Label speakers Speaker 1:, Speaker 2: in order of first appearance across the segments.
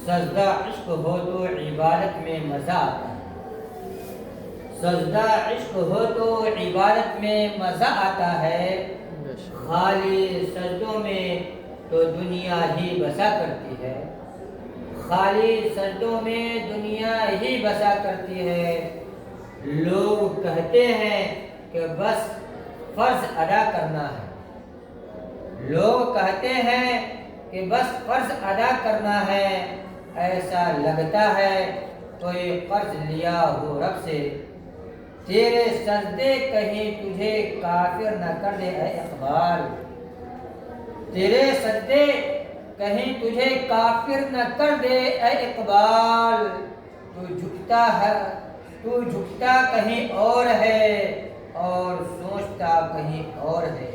Speaker 1: سجدہ عشق ہو تو عبادت میں مزہ آتا ہے، سجدہ عشق ہو تو عبادت میں مزہ آتا ہے، خالی سجدوں میں تو دنیا ہی بسا کرتی ہے، خالی سجدوں میں دنیا ہی بسا کرتی ہے۔ لوگ کہتے ہیں کہ بس فرض ادا کرنا ہے، لوگ کہتے ہیں کہ بس فرض ادا کرنا ہے، ایسا لگتا ہے کوئی قرض لیا ہو رب سے، تیرے سجدے کہیں تجھے کافر نہ کر دے اے اقبال، تیرے سجدے کہیں تجھے کافر نہ کر دے اے اقبال، تو جھکتا کہیں اور ہے اور سوچتا کہیں اور ہے۔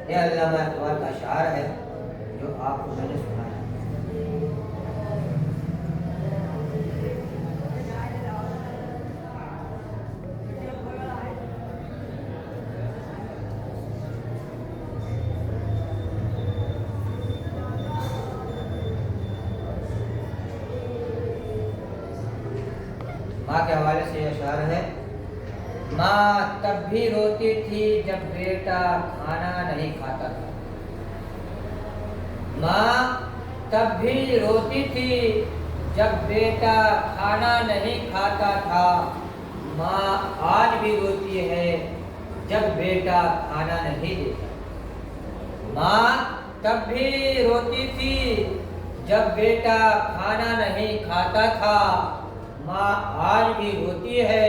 Speaker 1: یہ علامہ اقبال کا اشعار ہے جو آپ کو میں نے سنایا۔ ماں کے حوالے سے یہ اشعار ہے، ماں تب بھی روتی تھی جب بیٹا کھانا نہیں کھاتا تھا، ماں تب بھی روتی تھی جب بیٹا کھانا نہیں کھاتا تھا، ماں آج بھی روتی ہے جب بیٹا کھانا نہیں دیتا، ماں تب بھی روتی تھی جب بیٹا کھانا نہیں کھاتا تھا، ماں آج بھی روتی ہے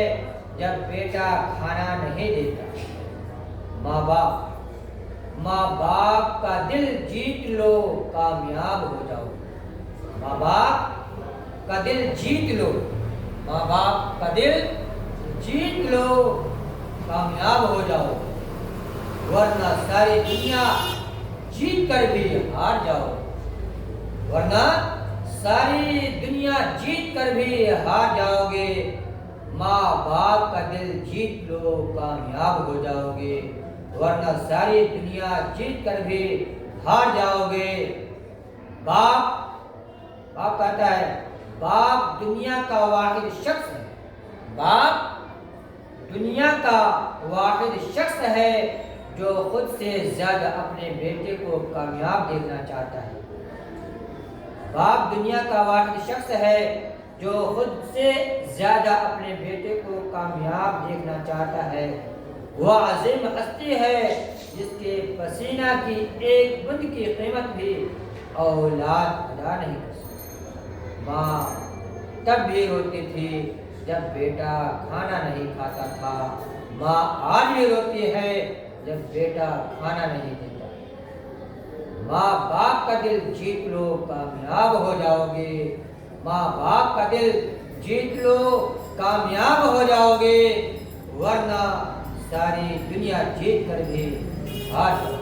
Speaker 1: جب بیٹا کھانا نہیں دیتا۔ ماں باپ کا دل جیت لو کامیاب ہو جاؤ، ماں باپ کا دل جیت لو، ماں باپ کا دل جیت لو کامیاب ہو جاؤ، ورنہ ساری دنیا جیت کر بھی ہار جاؤ، ورنہ ساری دنیا جیت کر بھی ہار جاؤ گے، ماں باپ کا دل جیت لو کامیاب ہو جاؤ گے، ورنہ ساری دنیا جیت کر بھی ہار جاؤ گے۔ باپ کہتا ہے، باپ دنیا کا واحد شخص ہے، باپ دنیا کا واحد شخص ہے جو خود سے زیادہ اپنے بیٹے کو کامیاب دیکھنا چاہتا ہے، باپ دنیا کا واحد شخص ہے جو خود سے زیادہ اپنے بیٹے کو کامیاب دیکھنا چاہتا ہے، وہ عظیم ہستی ہے جس کے پسینہ کی ایک بوند کی قیمت بھی اولاد ادا نہیں کر سکتی۔ ماں تب بھی روتی تھی جب بیٹا کھانا نہیں کھاتا تھا، ماں آج بھی روتی ہے جب بیٹا کھانا نہیں دیتا۔ ماں باپ کا دل جیت لو کامیاب ہو جاؤ گے، ماں باپ کا دل جیت لو کامیاب ہو جاؤ گے، ورنہ ساری دنیا جیت کر بھی ہار جاؤ گے۔